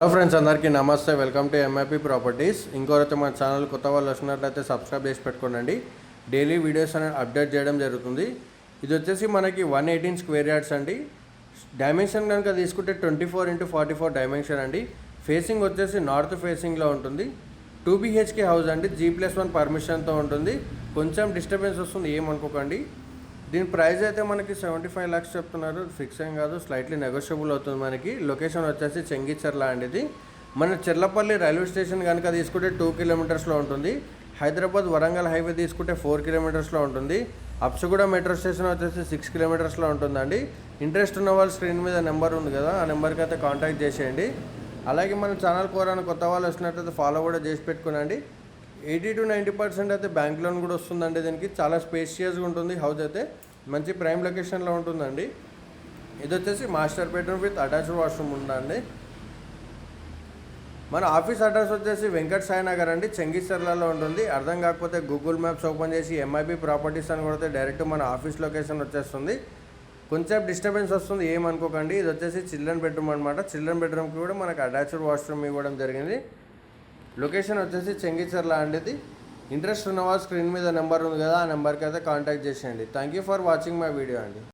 Hello friends, అందరికీ నమస్తే. Welcome to MIP properties. ఇంకోరైతే మన ఛానల్ కొత్త వాళ్ళు వచ్చినట్లయితే సబ్స్క్రైబ్ చేసి పెట్టుకోండి. డైలీ వీడియోస్ అనేది అప్డేట్ చేయడం జరుగుతుంది. ఇది వచ్చేసి మనకి 118 స్క్వేర్ యార్డ్స్ అండి. డైమెన్షన్ కనుక తీసుకుంటే 24x44 డైమెన్షన్ అండి. ఫేసింగ్ వచ్చేసి నార్త్ ఫేసింగ్లో ఉంటుంది. 2 BHK హౌస్ అండి. G+1 పర్మిషన్తో ఉంటుంది. కొంచెం డిస్టర్బెన్స్ వస్తుంది, ఏమనుకోకండి. దీని ప్రైస్ అయితే మనకి 75 lakhs చెప్తున్నారు. ఫిక్స్ ఏం కాదు, స్లైట్లీ నెగోషియబుల్ అవుతుంది. మనకి లొకేషన్ వచ్చేసి చెంగిచెర్ల అండి. ఇది మన చెర్లపల్లి రైల్వే స్టేషన్ కనుక తీసుకుంటే 2 kilometers ఉంటుంది. హైదరాబాద్ వరంగల్ హైవే తీసుకుంటే 4 kilometers ఉంటుంది. అప్సుగూడ మెట్రో స్టేషన్ వచ్చేసి 6 kilometers ఉంటుందండి. ఇంట్రెస్ట్ ఉన్న వాళ్ళు స్క్రీన్ మీద నెంబర్ ఉంది కదా, ఆ నెంబర్కి అయితే కాంటాక్ట్ చేసేయండి. అలాగే మన ఛానల్ కోరాను కొత్త వాళ్ళు వచ్చినట్టయితే ఫాలో కూడా చేసి పెట్టుకునండి. 80 to 90% అయితే బ్యాంక్ లోన్ కూడా వస్తుందండి. దీనికి చాలా స్పేషియస్గా ఉంటుంది. హౌస్ అయితే మంచి ప్రైమ్ లొకేషన్లో ఉంటుందండి. ఇది వచ్చేసి master bedroom with attached washroom ఉందండి. మన ఆఫీస్ అడ్రస్ వచ్చేసి వెంకట సాయి నగర్ అండి, చెంగిచెర్లలో ఉంటుంది. అర్థం కాకపోతే గూగుల్ మ్యాప్స్ ఓపెన్ చేసి ఎంఐబీ ప్రాపర్టీస్ అని కొడితే డైరెక్ట్ మన ఆఫీస్ లొకేషన్ వచ్చేస్తుంది. కొంచెం డిస్టర్బెన్స్ వస్తుంది, ఏమనుకోకండి. ఇది వచ్చేసి చిల్డ్రన్ బెడ్రూమ్ అనమాట. చిల్డ్రన్ బెడ్రూమ్కి కూడా మనకు అటాచ్డ్ వాష్రూమ్ ఇవ్వడం జరిగింది. లొకేషన్ వచ్చేసి చెంగిచెర్ల అండి. ఇంట్రెస్ట్ ఉన్నవాళ్ళు స్క్రీన్ మీద నెంబర్ ఉంది కదా, ఆ నెంబర్కి అయితే కాంటాక్ట్ చేసేయండి. Thank you for watching my video అండి.